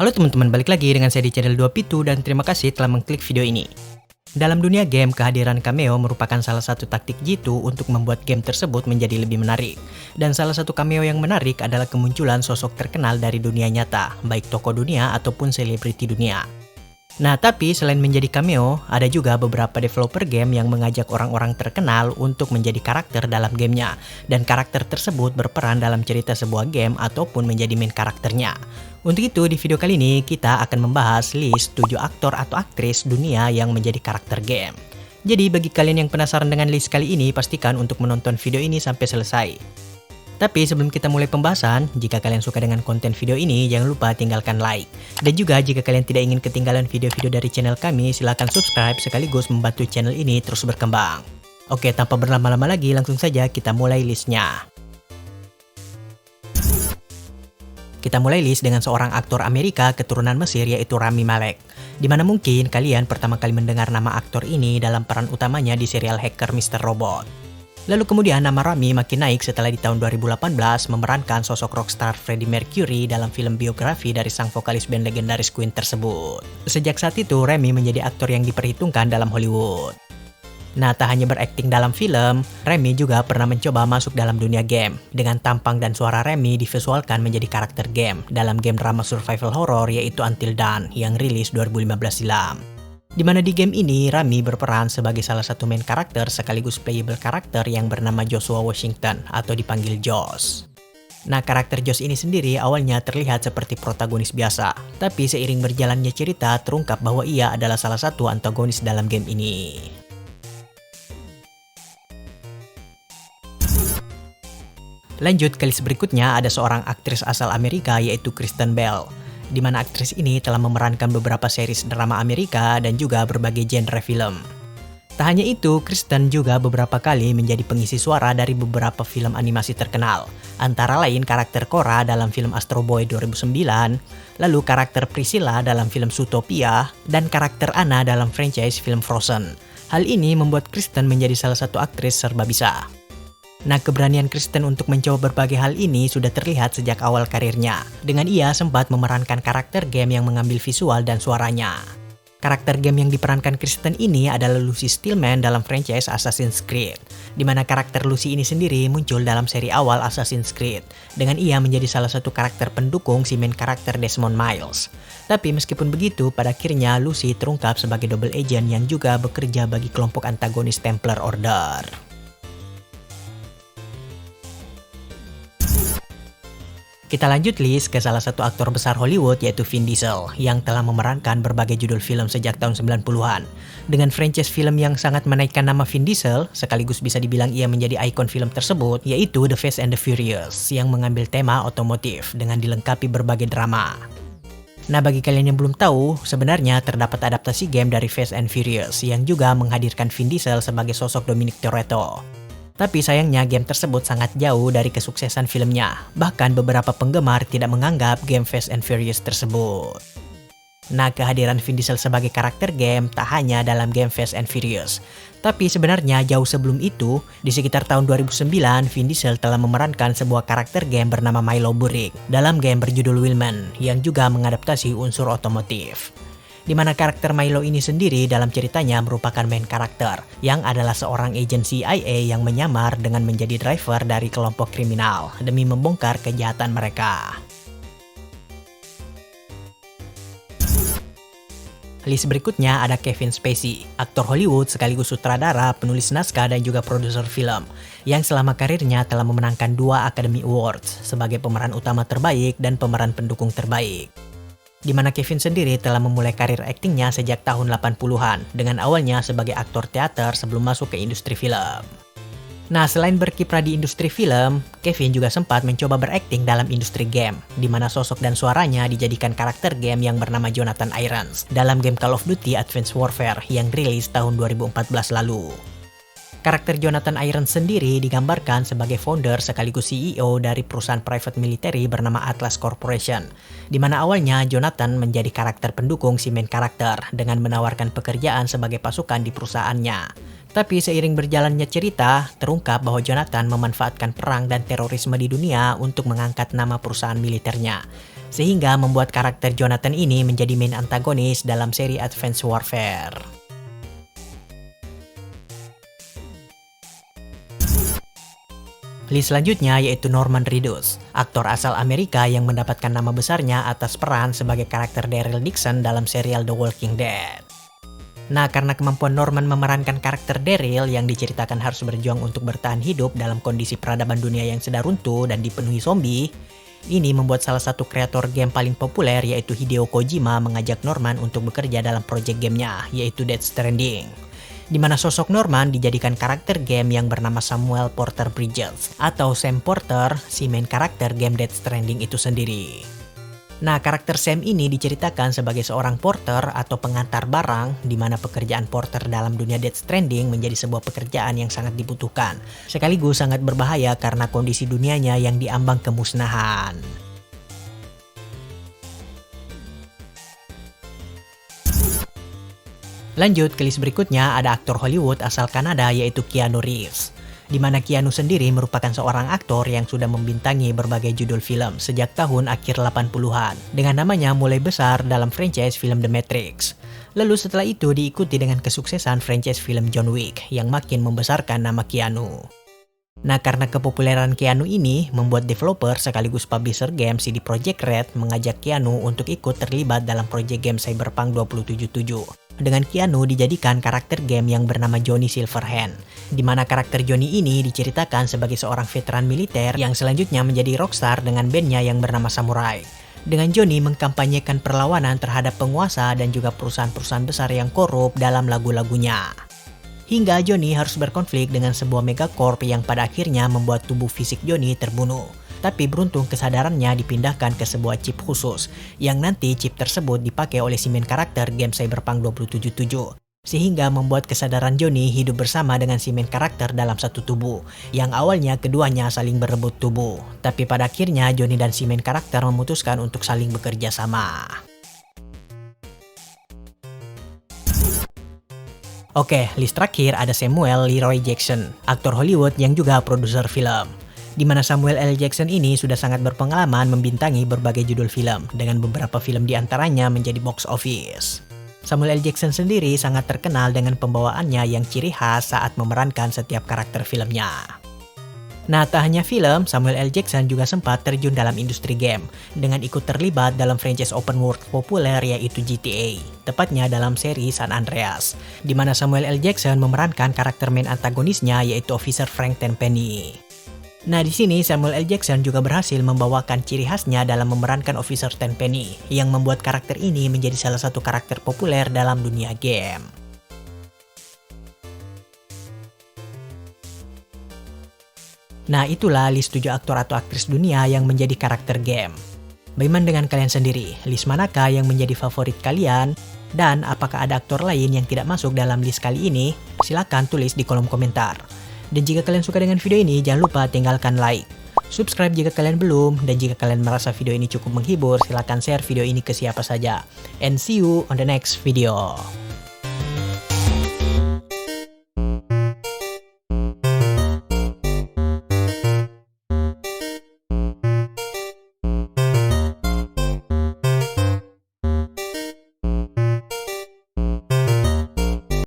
Halo teman-teman, balik lagi dengan saya di channel 2 Pitu dan terima kasih telah mengklik video ini. Dalam dunia game, kehadiran cameo merupakan salah satu taktik jitu untuk membuat game tersebut menjadi lebih menarik. Dan salah satu cameo yang menarik adalah kemunculan sosok terkenal dari dunia nyata, baik tokoh dunia ataupun selebriti dunia. Nah, tapi selain menjadi cameo, ada juga beberapa developer game yang mengajak orang-orang terkenal untuk menjadi karakter dalam gamenya. Dan karakter tersebut berperan dalam cerita sebuah game ataupun menjadi main karakternya. Untuk itu, di video kali ini kita akan membahas list 7 aktor atau aktris dunia yang menjadi karakter game. Jadi bagi kalian yang penasaran dengan list kali ini, pastikan untuk menonton video ini sampai selesai. Tapi sebelum kita mulai pembahasan, jika kalian suka dengan konten video ini, jangan lupa tinggalkan like. Dan juga jika kalian tidak ingin ketinggalan video-video dari channel kami, silahkan subscribe sekaligus membantu channel ini terus berkembang. Oke, tanpa berlama-lama lagi, langsung saja kita mulai listnya. Kita mulai list dengan seorang aktor Amerika keturunan Mesir yaitu Rami Malek. Dimana mungkin kalian pertama kali mendengar nama aktor ini dalam peran utamanya di serial Hacker Mr. Robot. Lalu kemudian nama Rami makin naik setelah di tahun 2018 memerankan sosok rockstar Freddie Mercury dalam film biografi dari sang vokalis band legendaris Queen tersebut. Sejak saat itu, Rami menjadi aktor yang diperhitungkan dalam Hollywood. Nah, tak hanya berakting dalam film, Remy juga pernah mencoba masuk dalam dunia game. Dengan tampang dan suara Remy divisualkan menjadi karakter game dalam game drama survival horror yaitu Until Dawn yang rilis 2015 silam. Di mana di game ini, Rami berperan sebagai salah satu main karakter sekaligus playable karakter yang bernama Joshua Washington atau dipanggil Josh. Nah, karakter Josh ini sendiri awalnya terlihat seperti protagonis biasa, tapi seiring berjalannya cerita terungkap bahwa ia adalah salah satu antagonis dalam game ini. Lanjut ke list berikutnya, ada seorang aktris asal Amerika yaitu Kristen Bell, di mana aktris ini telah memerankan beberapa series drama Amerika dan juga berbagai genre film. Tak hanya itu, Kristen juga beberapa kali menjadi pengisi suara dari beberapa film animasi terkenal, antara lain karakter Korra dalam film Astro Boy 2009, lalu karakter Priscilla dalam film Zootopia, dan karakter Anna dalam franchise film Frozen. Hal ini membuat Kristen menjadi salah satu aktris serba bisa. Nah, keberanian Kristen untuk mencoba berbagai hal ini sudah terlihat sejak awal karirnya, dengan ia sempat memerankan karakter game yang mengambil visual dan suaranya. Karakter game yang diperankan Kristen ini adalah Lucy Stillman dalam franchise Assassin's Creed, di mana karakter Lucy ini sendiri muncul dalam seri awal Assassin's Creed, dengan ia menjadi salah satu karakter pendukung si main karakter Desmond Miles. Tapi meskipun begitu, pada akhirnya Lucy terungkap sebagai double agent yang juga bekerja bagi kelompok antagonis Templar Order. Kita lanjut list ke salah satu aktor besar Hollywood yaitu Vin Diesel yang telah memerankan berbagai judul film sejak tahun 90-an. Dengan franchise film yang sangat menaikkan nama Vin Diesel, sekaligus bisa dibilang ia menjadi ikon film tersebut, yaitu The Fast and the Furious yang mengambil tema otomotif dengan dilengkapi berbagai drama. Nah, bagi kalian yang belum tahu, sebenarnya terdapat adaptasi game dari Fast and Furious yang juga menghadirkan Vin Diesel sebagai sosok Dominic Toretto. Tapi sayangnya game tersebut sangat jauh dari kesuksesan filmnya. Bahkan beberapa penggemar tidak menganggap game Fast and Furious tersebut. Nah, kehadiran Vin Diesel sebagai karakter game tak hanya dalam game Fast and Furious. Tapi sebenarnya jauh sebelum itu, di sekitar tahun 2009, Vin Diesel telah memerankan sebuah karakter game bernama Milo Burrick dalam game berjudul Wheelman yang juga mengadaptasi unsur otomotif. Di mana karakter Milo ini sendiri dalam ceritanya merupakan main karakter yang adalah seorang agen CIA yang menyamar dengan menjadi driver dari kelompok kriminal demi membongkar kejahatan mereka. List berikutnya ada Kevin Spacey, aktor Hollywood sekaligus sutradara, penulis naskah dan juga produser film yang selama karirnya telah memenangkan 2 Academy Awards sebagai pemeran utama terbaik dan pemeran pendukung terbaik. Di mana Kevin sendiri telah memulai karir aktingnya sejak tahun 80-an dengan awalnya sebagai aktor teater sebelum masuk ke industri film. Nah, selain berkiprah di industri film, Kevin juga sempat mencoba berakting dalam industri game, di mana sosok dan suaranya dijadikan karakter game yang bernama Jonathan Irons dalam game Call of Duty Advanced Warfare yang rilis tahun 2014 lalu. Karakter Jonathan Irons sendiri digambarkan sebagai founder sekaligus CEO dari perusahaan private military bernama Atlas Corporation, di mana awalnya Jonathan menjadi karakter pendukung si main karakter dengan menawarkan pekerjaan sebagai pasukan di perusahaannya. Tapi seiring berjalannya cerita, terungkap bahwa Jonathan memanfaatkan perang dan terorisme di dunia untuk mengangkat nama perusahaan militernya. Sehingga membuat karakter Jonathan ini menjadi main antagonis dalam seri Advanced Warfare. List selanjutnya yaitu Norman Reedus, aktor asal Amerika yang mendapatkan nama besarnya atas peran sebagai karakter Daryl Dixon dalam serial The Walking Dead. Nah, karena kemampuan Norman memerankan karakter Daryl yang diceritakan harus berjuang untuk bertahan hidup dalam kondisi peradaban dunia yang sedang runtuh dan dipenuhi zombie, ini membuat salah satu kreator game paling populer yaitu Hideo Kojima mengajak Norman untuk bekerja dalam proyek gamenya, yaitu Death Stranding. Di mana sosok Norman dijadikan karakter game yang bernama Samuel Porter Bridges, atau Sam Porter, si main karakter game Death Stranding itu sendiri. Nah, karakter Sam ini diceritakan sebagai seorang porter atau pengantar barang, di mana pekerjaan porter dalam dunia Death Stranding menjadi sebuah pekerjaan yang sangat dibutuhkan, sekaligus sangat berbahaya karena kondisi dunianya yang diambang kemusnahan. Lanjut ke list berikutnya, ada aktor Hollywood asal Kanada yaitu Keanu Reeves. Di mana Keanu sendiri merupakan seorang aktor yang sudah membintangi berbagai judul film sejak tahun akhir 80-an, dengan namanya mulai besar dalam franchise film The Matrix. Lalu setelah itu diikuti dengan kesuksesan franchise film John Wick yang makin membesarkan nama Keanu. Nah, karena kepopuleran Keanu ini membuat developer sekaligus publisher game CD Projekt Red mengajak Keanu untuk ikut terlibat dalam proyek game Cyberpunk 2077. Dengan Keanu dijadikan karakter game yang bernama Johnny Silverhand, di mana karakter Johnny ini diceritakan sebagai seorang veteran militer yang selanjutnya menjadi rockstar dengan bandnya yang bernama Samurai. Dengan Johnny mengkampanyekan perlawanan terhadap penguasa dan juga perusahaan-perusahaan besar yang korup dalam lagu-lagunya. Hingga Johnny harus berkonflik dengan sebuah megacorp yang pada akhirnya membuat tubuh fisik Johnny terbunuh. Tapi beruntung kesadarannya dipindahkan ke sebuah chip khusus, yang nanti chip tersebut dipakai oleh si main karakter game Cyberpunk 2077. Sehingga membuat kesadaran Johnny hidup bersama dengan si main karakter dalam satu tubuh, yang awalnya keduanya saling berebut tubuh. Tapi pada akhirnya Johnny dan si main karakter memutuskan untuk saling bekerja sama. Oke, list terakhir ada Samuel Leroy Jackson, aktor Hollywood yang juga produser film. Di mana Samuel L. Jackson ini sudah sangat berpengalaman membintangi berbagai judul film, dengan beberapa film diantaranya menjadi box office. Samuel L. Jackson sendiri sangat terkenal dengan pembawaannya yang ciri khas saat memerankan setiap karakter filmnya. Nah, tak hanya film, Samuel L. Jackson juga sempat terjun dalam industri game, dengan ikut terlibat dalam franchise open world populer yaitu GTA, tepatnya dalam seri San Andreas, di mana Samuel L. Jackson memerankan karakter main antagonisnya yaitu Officer Frank Tenpenny. Nah, di sini Samuel L. Jackson juga berhasil membawakan ciri khasnya dalam memerankan Officer Tenpenny, yang membuat karakter ini menjadi salah satu karakter populer dalam dunia game. Nah, itulah list 7 aktor atau aktris dunia yang menjadi karakter game. Bagaimana dengan kalian sendiri? List manakah yang menjadi favorit kalian? Dan apakah ada aktor lain yang tidak masuk dalam list kali ini? Silahkan tulis di kolom komentar. Dan jika kalian suka dengan video ini, jangan lupa tinggalkan like. Subscribe jika kalian belum, dan jika kalian merasa video ini cukup menghibur, silahkan share video ini ke siapa saja. And see you on the next video.